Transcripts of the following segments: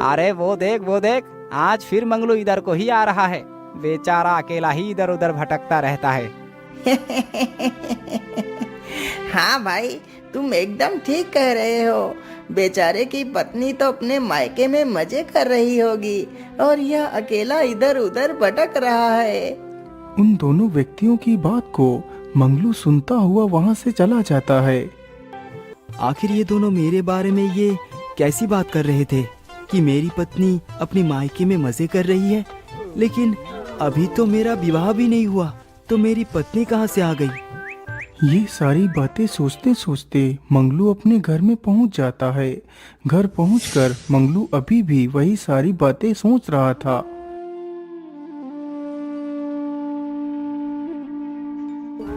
अरे वो देख, आज फिर मंगलू इधर को ही आ रहा है। बेचारा अकेला ही इधर उधर भटकता रहता है। हाँ भाई, तुम एकदम ठीक कह रहे हो। बेचारे की पत्नी तो अपने मायके में मजे कर रही होगी और यह अकेला इधर उधर भटक रहा है। उन दोनों व्यक्तियों की बात को मंगलू सुनता हुआ वहाँ से चला जाता है। आखिर ये दोनों मेरे बारे में ये कैसी बात कर रहे थे कि मेरी पत्नी अपनी मायके में मजे कर रही है, लेकिन अभी तो मेरा विवाह भी नहीं हुआ, तो मेरी पत्नी कहाँ से आ गई? ये सारी बातें सोचते सोचते मंगलू अपने घर में पहुंच जाता है। घर पहुंचकर मंगलू अभी भी वही सारी बातें सोच रहा था।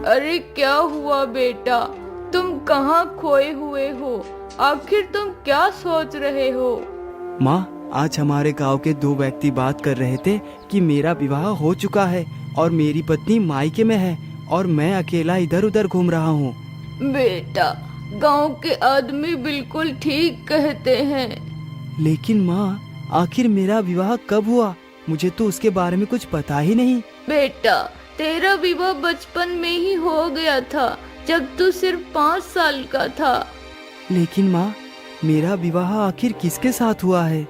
अरे क्या हुआ बेटा, तुम कहाँ खोए हुए हो? आखिर तुम क्या सोच रहे हो? माँ, आज हमारे गांव के दो व्यक्ति बात कर रहे थे कि मेरा विवाह हो चुका है और मेरी पत्नी मायके में है और मैं अकेला इधर उधर घूम रहा हूँ। बेटा, गांव के आदमी बिल्कुल ठीक कहते हैं। लेकिन माँ, आखिर मेरा विवाह कब हुआ? मुझे तो उसके बारे में कुछ पता ही नहीं। बेटा, तेरा विवाह बचपन में ही हो गया था, जब तू सिर्फ 5 साल का था। लेकिन माँ, मेरा विवाह आखिर किसके साथ हुआ है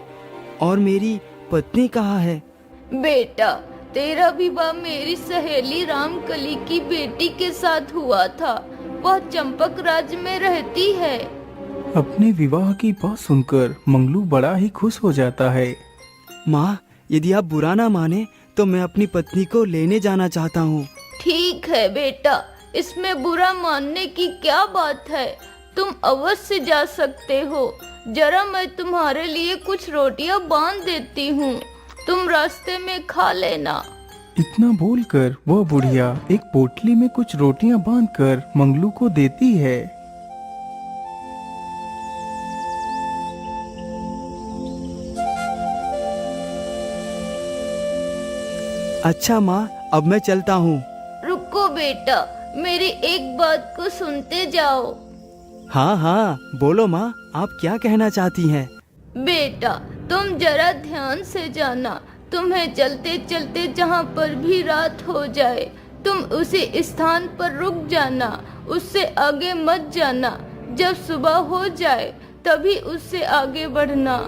और मेरी पत्नी कहाँ है? बेटा, तेरा विवाह मेरी सहेली रामकली की बेटी के साथ हुआ था। वह चंपक राज्य में रहती है। अपने विवाह की बात सुनकर मंगलू बड़ा ही खुश हो जाता है। माँ, यदि आप बुरा ना माने तो मैं अपनी पत्नी को लेने जाना चाहता हूँ। ठीक है बेटा, इसमें बुरा मानने की क्या बात है? तुम अवश्य जा सकते हो। जरा मैं तुम्हारे लिए कुछ रोटियां बांध देती हूँ, तुम रास्ते में खा लेना। इतना बोलकर वह बुढ़िया एक पोटली में कुछ रोटियां बांधकर मंगलू को देती है। अच्छा माँ, अब मैं चलता हूँ। रुको बेटा, मेरी एक बात को सुनते जाओ। हाँ हाँ, बोलो माँ, आप क्या कहना चाहती हैं? बेटा, तुम जरा ध्यान से जाना। तुम्हें चलते चलते जहाँ पर भी रात हो जाए, तुम उसी स्थान पर रुक जाना, उससे आगे मत जाना। जब सुबह हो जाए तभी उससे आगे बढ़ना।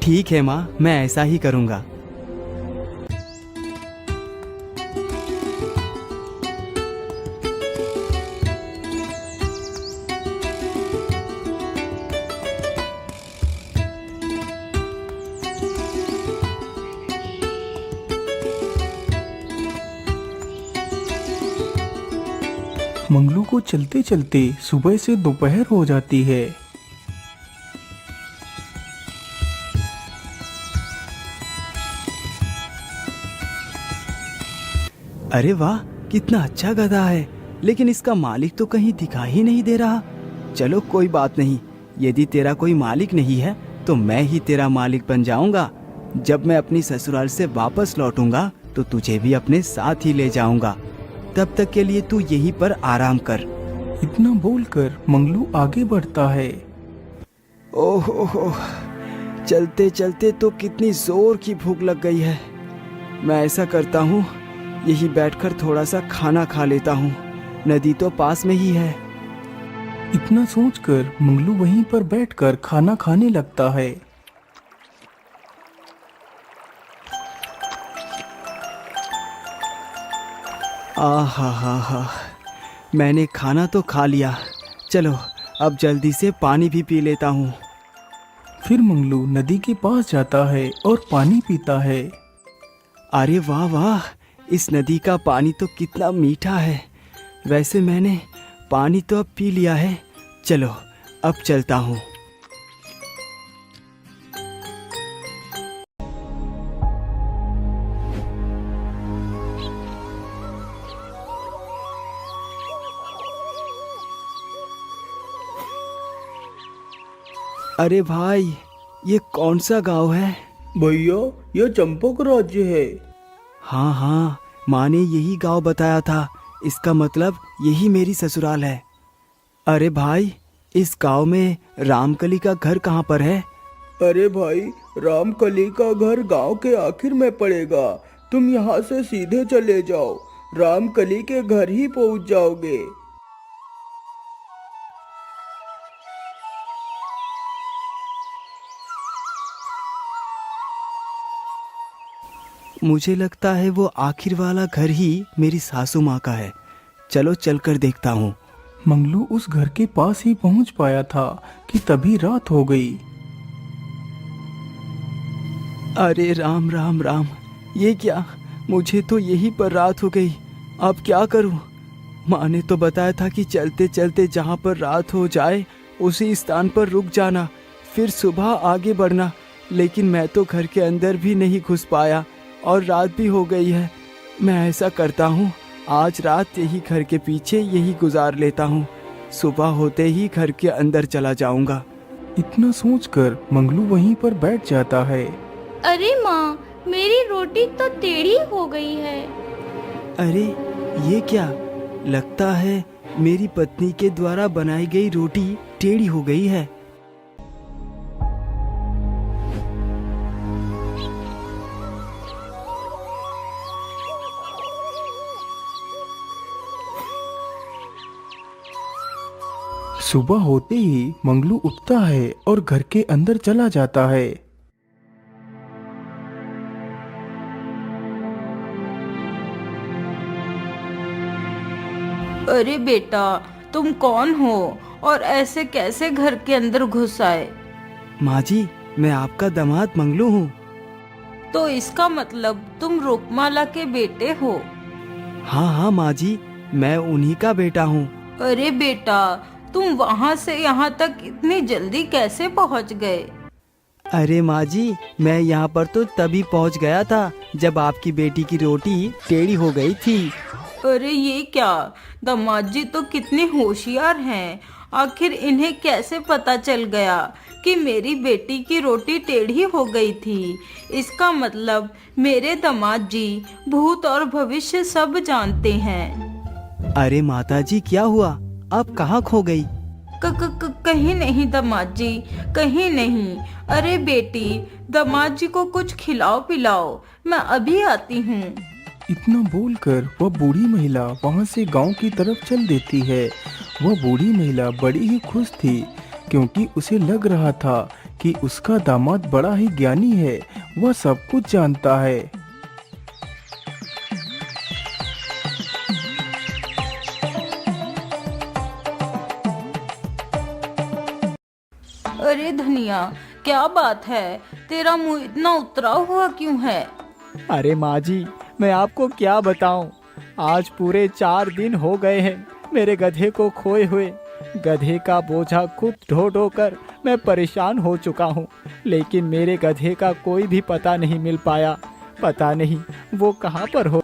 ठीक है माँ, मैं ऐसा ही करूँगा। मंगलू को चलते चलते सुबह से दोपहर हो जाती है। अरे वाह, कितना अच्छा गधा है, लेकिन इसका मालिक तो कहीं दिखाई ही नहीं दे रहा। चलो कोई बात नहीं, यदि तेरा कोई मालिक नहीं है तो मैं ही तेरा मालिक बन जाऊंगा। जब मैं अपनी ससुराल से वापस लौटूंगा तो तुझे भी अपने साथ ही ले जाऊंगा। तब तक के लिए तू यहीं पर आराम कर। इतना बोलकर मंगलू आगे बढ़ता है। ओहो, चलते चलते तो कितनी जोर की भूख लग गई है। मैं ऐसा करता हूँ, यहीं बैठकर थोड़ा सा खाना खा लेता हूँ, नदी तो पास में ही है। इतना सोचकर मंगलू वहीं पर बैठकर खाना खाने लगता है। आहा, मैंने खाना तो खा लिया। चलो अब जल्दी से पानी भी पी लेता हूँ। फिर मंगलू नदी के पास जाता है और पानी पीता है। अरे वाह वाह, इस नदी का पानी तो कितना मीठा है। वैसे मैंने पानी तो अब पी लिया है, चलो अब चलता हूँ। अरे भाई, ये कौन सा गांव है? भैया, यह चंपक राज्य है। हाँ, माँ ने यही गांव बताया था। इसका मतलब यही मेरी ससुराल है। अरे भाई, इस गांव में रामकली का घर कहाँ पर है? अरे भाई, रामकली का घर गांव के आखिर में पड़ेगा। तुम यहाँ से सीधे चले जाओ, रामकली के घर ही पहुँच जाओगे। मुझे लगता है वो आखिर वाला घर ही मेरी सासू माँ का है। चलो चलकर देखता हूँ। मंगलू उस घर के पास ही पहुँच पाया था कि तभी रात हो गई। अरे राम राम राम, ये क्या, मुझे तो यहीं पर रात हो गई। अब क्या करूं? माँ ने तो बताया था कि चलते चलते जहाँ पर रात हो जाए उसी स्थान पर रुक जाना, फिर सुबह आगे बढ़ना। लेकिन मैं तो घर के अंदर भी नहीं घुस पाया और रात भी हो गई है। मैं ऐसा करता हूँ, आज रात यही घर के पीछे यही गुजार लेता हूँ, सुबह होते ही घर के अंदर चला जाऊंगा। इतना सोचकर मंगलू वहीं पर बैठ जाता है। अरे माँ, मेरी रोटी तो टेढ़ी हो गई है। अरे ये क्या, लगता है मेरी पत्नी के द्वारा बनाई गई रोटी टेढ़ी हो गई है। सुबह होते ही मंगलू उठता है और घर के अंदर चला जाता है। अरे बेटा, तुम कौन हो और ऐसे कैसे घर के अंदर घुस आए? माँ जी, मैं आपका दामाद मंगलू हूँ। तो इसका मतलब तुम रूपमाला के बेटे हो? हाँ हाँ माँ जी, मैं उन्हीं का बेटा हूँ। अरे बेटा, तुम वहाँ से यहाँ तक इतनी जल्दी कैसे पहुँच गए? अरे माँ जी, मैं यहाँ पर तो तभी पहुँच गया था जब आपकी बेटी की रोटी टेढ़ी हो गई थी। अरे ये क्या, दामाद जी तो कितने होशियार हैं। आखिर इन्हें कैसे पता चल गया कि मेरी बेटी की रोटी टेढ़ी हो गई थी? इसका मतलब मेरे दामाद जी भूत और भविष्य सब जानते हैं। अरे माता जी, क्या हुआ? आप कहाँ खो गई? कहीं नहीं दामाद जी, कहीं नहीं। अरे बेटी, दामाद जी को कुछ खिलाओ पिलाओ, मैं अभी आती हूँ। इतना बोलकर वह बूढ़ी महिला वहां से गांव की तरफ चल देती है। वह बूढ़ी महिला बड़ी ही खुश थी क्योंकि उसे लग रहा था कि उसका दामाद बड़ा ही ज्ञानी है, वह सब कुछ जानता है। अरे धनिया, क्या बात है, तेरा मुंह इतना उतरा हुआ क्यों है? अरे माँ जी, मैं आपको क्या बताऊं, आज पूरे 4 दिन हो गए हैं मेरे गधे को खोए हुए। गधे का बोझा खुद ढो ढो कर मैं परेशान हो चुका हूँ, लेकिन मेरे गधे का कोई भी पता नहीं मिल पाया। पता नहीं वो कहाँ पर हो।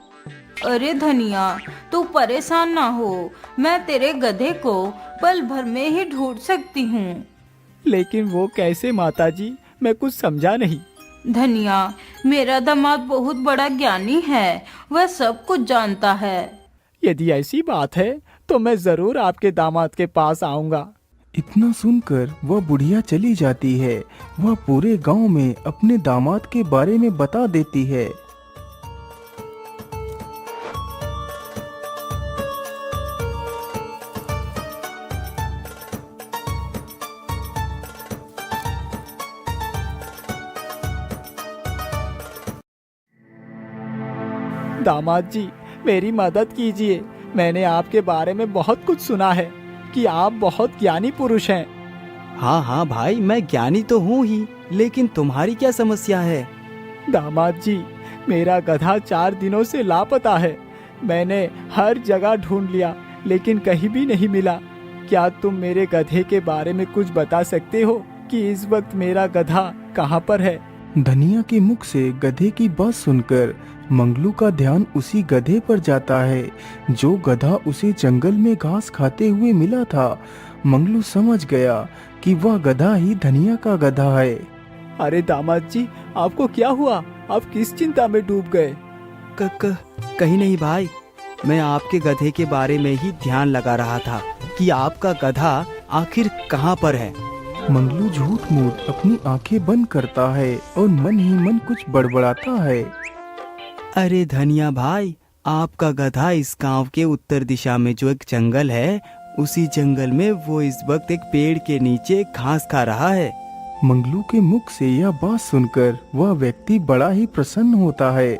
अरे धनिया, तू परेशान ना हो, मैं तेरे गधे को पल भर में ही ढूंढ सकती हूँ। लेकिन वो कैसे माता जी, मैं कुछ समझा नहीं। धनिया, मेरा दामाद बहुत बड़ा ज्ञानी है, वह सब कुछ जानता है। यदि ऐसी बात है तो मैं जरूर आपके दामाद के पास आऊंगा। इतना सुनकर वह बुढ़िया चली जाती है। वह पूरे गांव में अपने दामाद के बारे में बता देती है। दामाद जी, मेरी मदद कीजिए। मैंने आपके बारे में बहुत कुछ सुना है कि आप बहुत ज्ञानी पुरुष हैं। हाँ हाँ भाई, मैं ज्ञानी तो हूँ ही, लेकिन तुम्हारी क्या समस्या है? दामाद जी, मेरा गधा 4 दिनों से लापता है। मैंने हर जगह ढूंढ लिया लेकिन कहीं भी नहीं मिला। क्या तुम मेरे गधे के बारे में कुछ बता सकते हो कि इस वक्त मेरा गधा कहाँ पर है? धनिया के मुख से गधे की बात सुनकर मंगलू का ध्यान उसी गधे पर जाता है जो गधा उसे जंगल में घास खाते हुए मिला था। मंगलू समझ गया कि वह गधा ही धनिया का गधा है। अरे दामाद जी, आपको क्या हुआ? आप किस चिंता में डूब गए? कहीं नहीं भाई, मैं आपके गधे के बारे में ही ध्यान लगा रहा था कि आपका गधा आखिर कहाँ पर है। मंगलू झूठ मूठ अपनी आंखें बंद करता है और मन ही मन कुछ बड़बड़ाता है। अरे धनिया भाई, आपका गधा इस गांव के उत्तर दिशा में जो एक जंगल है, उसी जंगल में वो इस वक्त एक पेड़ के नीचे घास खा रहा है। मंगलू के मुख से यह बात सुनकर वह व्यक्ति बड़ा ही प्रसन्न होता है।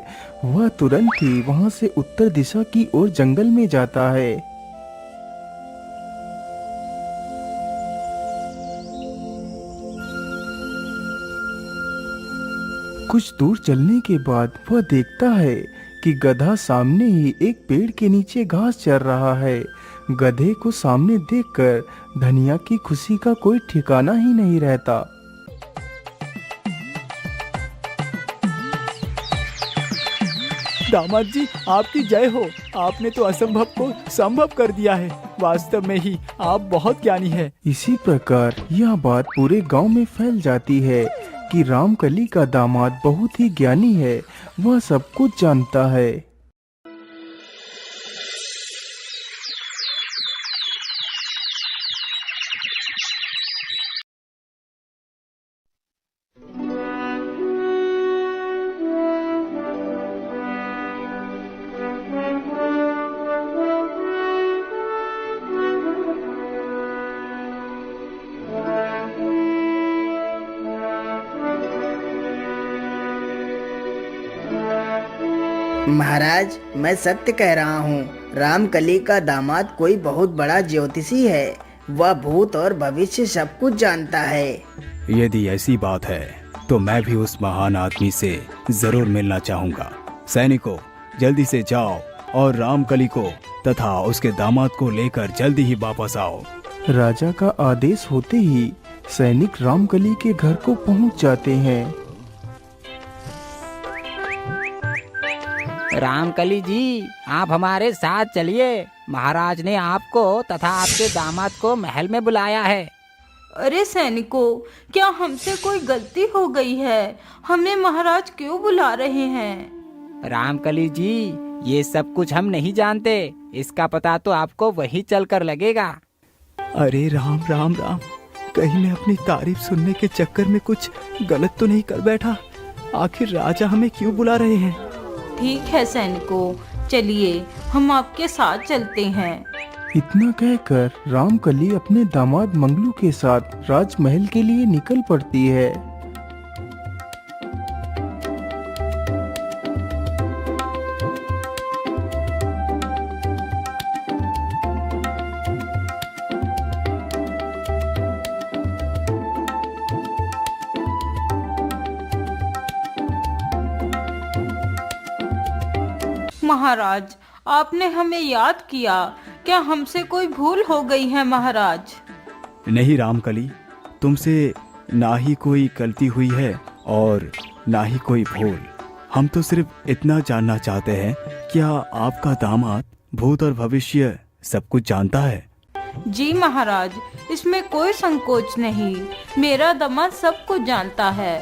वह तुरंत ही वहां से उत्तर दिशा की ओर जंगल में जाता है। कुछ दूर चलने के बाद वह देखता है कि गधा सामने ही एक पेड़ के नीचे घास चर रहा है। गधे को सामने देखकर धनिया की खुशी का कोई ठिकाना ही नहीं रहता। दामाद जी, आपकी जय हो। आपने तो असंभव को संभव कर दिया है। वास्तव में ही आप बहुत ज्ञानी हैं। इसी प्रकार यह बात पूरे गांव में फैल जाती है कि रामकली का दामाद बहुत ही ज्ञानी है। वह सब कुछ जानता है। महाराज, मैं सत्य कह रहा हूँ। रामकली का दामाद कोई बहुत बड़ा ज्योतिषी है। वह भूत और भविष्य सब कुछ जानता है। यदि ऐसी बात है तो मैं भी उस महान आदमी से जरूर मिलना चाहूंगा। सैनिकों, जल्दी से जाओ और रामकली को तथा उसके दामाद को लेकर जल्दी ही वापस आओ। राजा का आदेश होते ही सैनिक रामकली के घर को पहुंच जाते हैं। रामकली जी, आप हमारे साथ चलिए। महाराज ने आपको तथा आपके दामाद को महल में बुलाया है। अरे सैनिकों, क्या हमसे कोई गलती हो गई है? हमें महाराज क्यों बुला रहे हैं? रामकली जी, ये सब कुछ हम नहीं जानते। इसका पता तो आपको वहीं चलकर लगेगा। अरे राम राम राम, कहीं मैं अपनी तारीफ सुनने के चक्कर में कुछ गलत तो नहीं कर बैठा? आखिर राजा हमें क्यों बुला रहे हैं? ठीक है सैनिकों, चलिए हम आपके साथ चलते हैं। इतना कहकर रामकली अपने दामाद मंगलू के साथ राजमहल के लिए निकल पड़ती है। महाराज, आपने हमें याद किया। क्या हमसे कोई भूल हो गई है महाराज? नहीं रामकली, तुमसे ना ही कोई गलती हुई है और ना ही कोई भूल। हम तो सिर्फ इतना जानना चाहते हैं, क्या आपका दामाद भूत और भविष्य सब कुछ जानता है? जी महाराज, इसमें कोई संकोच नहीं। मेरा दामाद सब कुछ जानता है।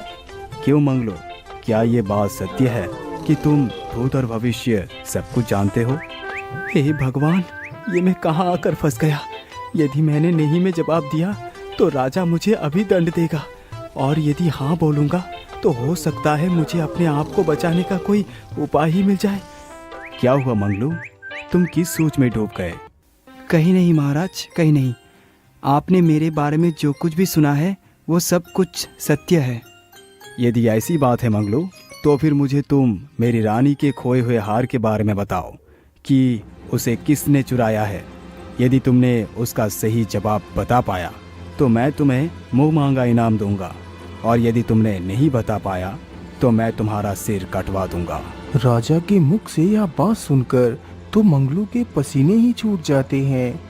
क्यों मंगलो, क्या ये बात सत्य है कि तुम भूत और भविष्य सब कुछ जानते हो? हे भगवान, ये मैं कहाँ आकर फंस गया। यदि मैंने नहीं में जवाब दिया तो राजा मुझे अभी दंड देगा, और यदि हाँ बोलूँगा तो हो सकता है मुझे अपने आप को बचाने का कोई उपाय ही मिल जाए। क्या हुआ मंगलू, तुम किस सोच में डूब गए? कहीं नहीं महाराज, कहीं नहीं। आपने मेरे बारे में जो कुछ भी सुना है वो सब कुछ सत्य है। यदि ऐसी बात है मंगलू, तो फिर मुझे तुम मेरी रानी के खोए हुए हार के बारे में बताओ कि उसे किसने चुराया है। यदि तुमने उसका सही जवाब बता पाया तो मैं तुम्हें मुंह मांगा इनाम दूंगा, और यदि तुमने नहीं बता पाया तो मैं तुम्हारा सिर कटवा दूंगा। राजा के मुख से यह बात सुनकर तो मंगलू के पसीने ही छूट जाते हैं।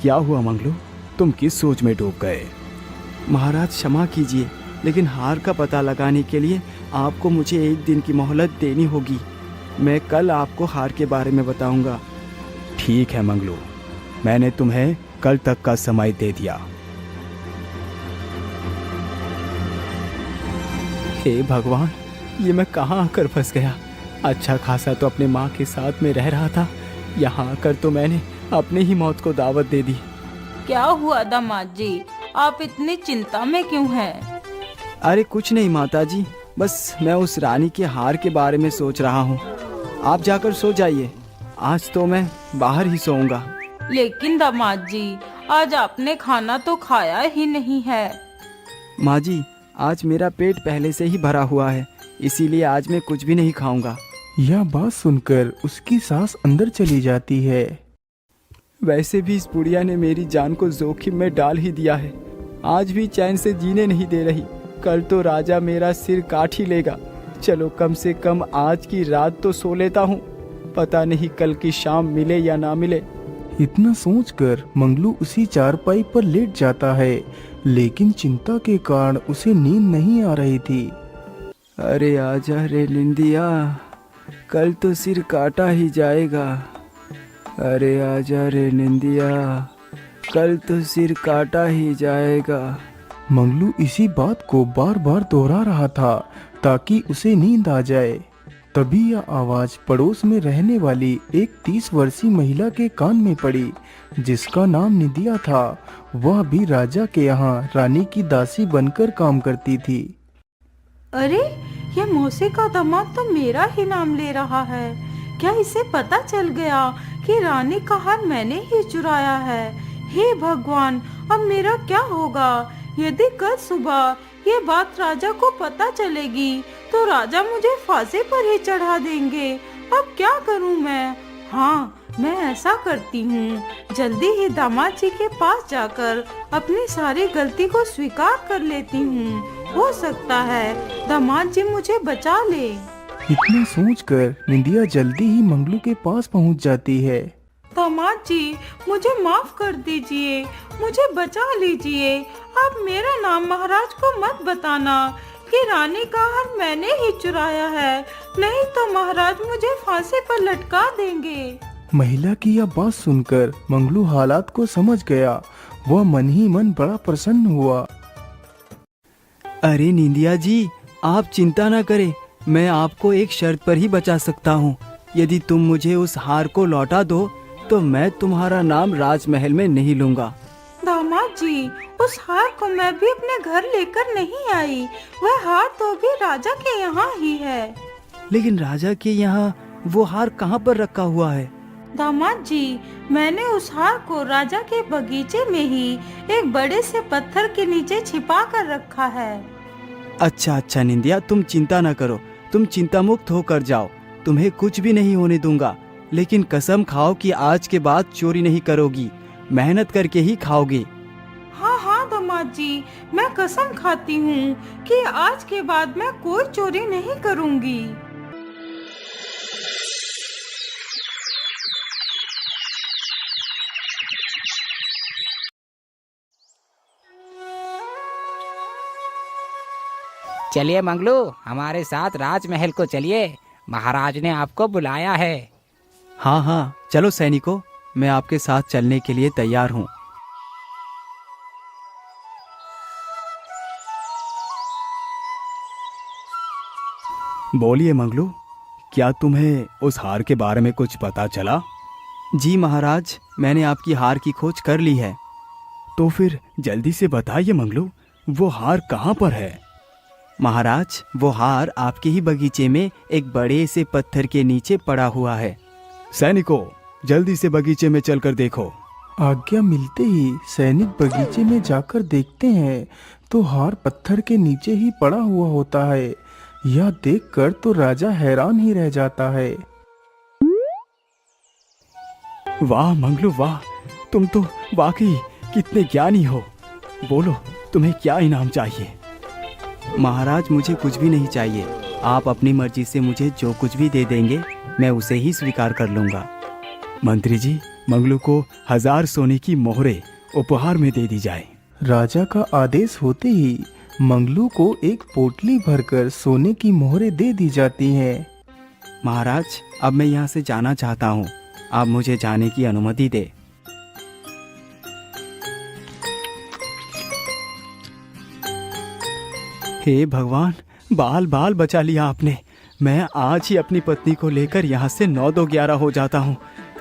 क्या हुआ मंगलू, तुम किस सोच में डूब गए? महाराज क्षमा कीजिए, लेकिन हार का पता लगाने के लिए आपको मुझे 1 दिन की मोहलत देनी होगी। मैं कल आपको हार के बारे में बताऊंगा। ठीक है मंगलू, मैंने तुम्हें कल तक का समय दे दिया। हे भगवान, ये मैं कहाँ आकर फंस गया। अच्छा खासा तो अपने माँ के साथ में रह रहा था, यहाँ आकर तो मैंने अपने ही मौत को दावत दे दी। क्या हुआ दामाद जी, आप इतनी चिंता में क्यों हैं? अरे कुछ नहीं माताजी, बस मैं उस रानी के हार के बारे में सोच रहा हूँ। आप जाकर सो जाइए, आज तो मैं बाहर ही सोऊंगा। लेकिन दामाद जी, आज आपने खाना तो खाया ही नहीं है। माँ जी, आज मेरा पेट पहले से ही भरा हुआ है, इसीलिए आज मैं कुछ भी नहीं खाऊंगा। यह बात सुनकर उसकी सांस अंदर चली जाती है। वैसे भी इस बुढ़िया ने मेरी जान को जोखिम में डाल ही दिया है, आज भी चैन से जीने नहीं दे रही। कल तो राजा मेरा सिर काट ही लेगा। चलो कम से कम आज की रात तो सो लेता हूँ, पता नहीं कल की शाम मिले या ना मिले। इतना सोचकर मंगलू उसी चारपाई पर लेट जाता है, लेकिन चिंता के कारण उसे नींद नहीं आ रही थी। अरे आजा रे निंदिया, कल तो सिर काटा ही जाएगा। अरे आजा रे निंदिया, कल तो सिर काटा ही जाएगा। मंगलू इसी बात को बार बार दोहरा रहा था ताकि उसे नींद आ जाए। तभी यह आवाज पड़ोस में रहने वाली एक 30 वर्षीय महिला के कान में पड़ी, जिसका नाम निदिया था। वह भी राजा के यहाँ रानी की दासी बनकर काम करती थी। अरे, यह मौसी का दामाद तो मेरा ही नाम ले रहा है। क्या इसे पता चल गया कि रानी का हार मैंने ही चुराया है? हे भगवान, अब मेरा क्या होगा? यदि कल सुबह ये बात राजा को पता चलेगी तो राजा मुझे फांसी पर ही चढ़ा देंगे। अब क्या करूं मैं? हाँ, मैं ऐसा करती हूँ, जल्दी ही दामाद जी के पास जाकर अपनी सारी गलती को स्वीकार कर लेती हूँ। हो सकता है दामाद जी मुझे बचा ले। इतना सोचकर निंदिया जल्दी ही मंगलू के पास पहुँच जाती है। दामाद जी, मुझे माफ कर दीजिए, मुझे बचा लीजिए। आप मेरा नाम महाराज को मत बताना कि रानी का हार मैंने ही चुराया है, नहीं तो महाराज मुझे फांसी पर लटका देंगे। महिला की यह बात सुनकर मंगलू हालात को समझ गया। वह मन ही मन बड़ा प्रसन्न हुआ। अरे निंदिया जी, आप चिंता न करें, मैं आपको एक शर्त पर ही बचा सकता हूँ। यदि तुम मुझे उस हार को लौटा दो तो मैं तुम्हारा नाम राजमहल में नहीं लूंगा। दामाद जी, उस हार को मैं भी अपने घर लेकर नहीं आई। वह हार तो भी राजा के यहाँ ही है। लेकिन राजा के यहाँ वो हार कहाँ पर रखा हुआ है? दामाद जी, मैंने उस हार को राजा के बगीचे में ही एक बड़े से पत्थर के नीचे छिपा कर रखा है। अच्छा अच्छा निंदिया, तुम चिंता न करो, तुम चिंता मुक्त होकर जाओ, तुम्हें कुछ भी नहीं होने दूंगा। लेकिन कसम खाओ कि आज के बाद चोरी नहीं करोगी, मेहनत करके ही खाओगी। हाँ हाँ दामाद जी, मैं कसम खाती हूँ कि आज के बाद मैं कोई चोरी नहीं करूँगी। चलिए मंगलू, हमारे साथ राजमहल को चलिए, महाराज ने आपको बुलाया है। हाँ हाँ, चलो सैनिकों, मैं आपके साथ चलने के लिए तैयार हूँ। बोलिए मंगलू, क्या तुम्हें उस हार के बारे में कुछ पता चला? जी महाराज, मैंने आपकी हार की खोज कर ली है। तो फिर जल्दी से बताइए मंगलू, वो हार कहाँ पर है? महाराज, वो हार आपके ही बगीचे में एक बड़े से पत्थर के नीचे पड़ा हुआ है। सैनिकों, जल्दी से बगीचे में चलकर देखो। आज्ञा मिलते ही सैनिक बगीचे में जाकर देखते हैं तो हार पत्थर के नीचे ही पड़ा हुआ होता है। यह देखकर तो राजा हैरान ही रह जाता है। वाह मंगलू वाह, तुम तो वाकई कितने ज्ञानी हो। बोलो, तुम्हें क्या इनाम चाहिए? महाराज, मुझे कुछ भी नहीं चाहिए, आप अपनी मर्जी से मुझे जो कुछ भी दे देंगे मैं उसे ही स्वीकार कर लूंगा। मंत्री जी, मंगलू को 1000 सोने की मोहरे उपहार में दे दी जाए। राजा का आदेश होते ही मंगलू को एक पोटली भरकर सोने की मोहरे दे दी जाती हैं। महाराज, अब मैं यहाँ से जाना चाहता हूँ, आप मुझे जाने की अनुमति दे। हे भगवान, बाल बाल बचा लिया आपने। मैं आज ही अपनी पत्नी को लेकर यहाँ से 9-2-11 हो जाता हूँ।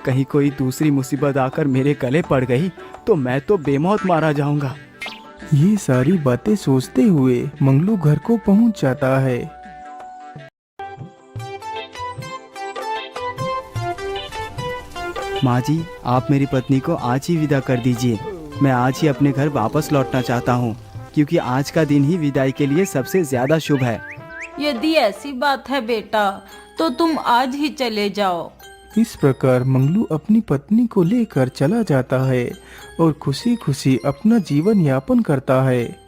कहीं कोई दूसरी मुसीबत आकर मेरे गले पड़ गई तो मैं तो बेमौत मारा जाऊंगा। ये सारी बातें सोचते हुए मंगलू घर को पहुंच जाता है। माँ जी, आप मेरी पत्नी को आज ही विदा कर दीजिए। मैं आज ही अपने घर वापस लौटना चाहता हूँ, क्योंकि आज का दिन ही विदाई के लिए सबसे ज्यादा शुभ है। यदि ऐसी बात है बेटा, तो तुम आज ही चले जाओ। इस प्रकार मंगलू अपनी पत्नी को लेकर चला जाता है और खुशी खुशी अपना जीवन यापन करता है।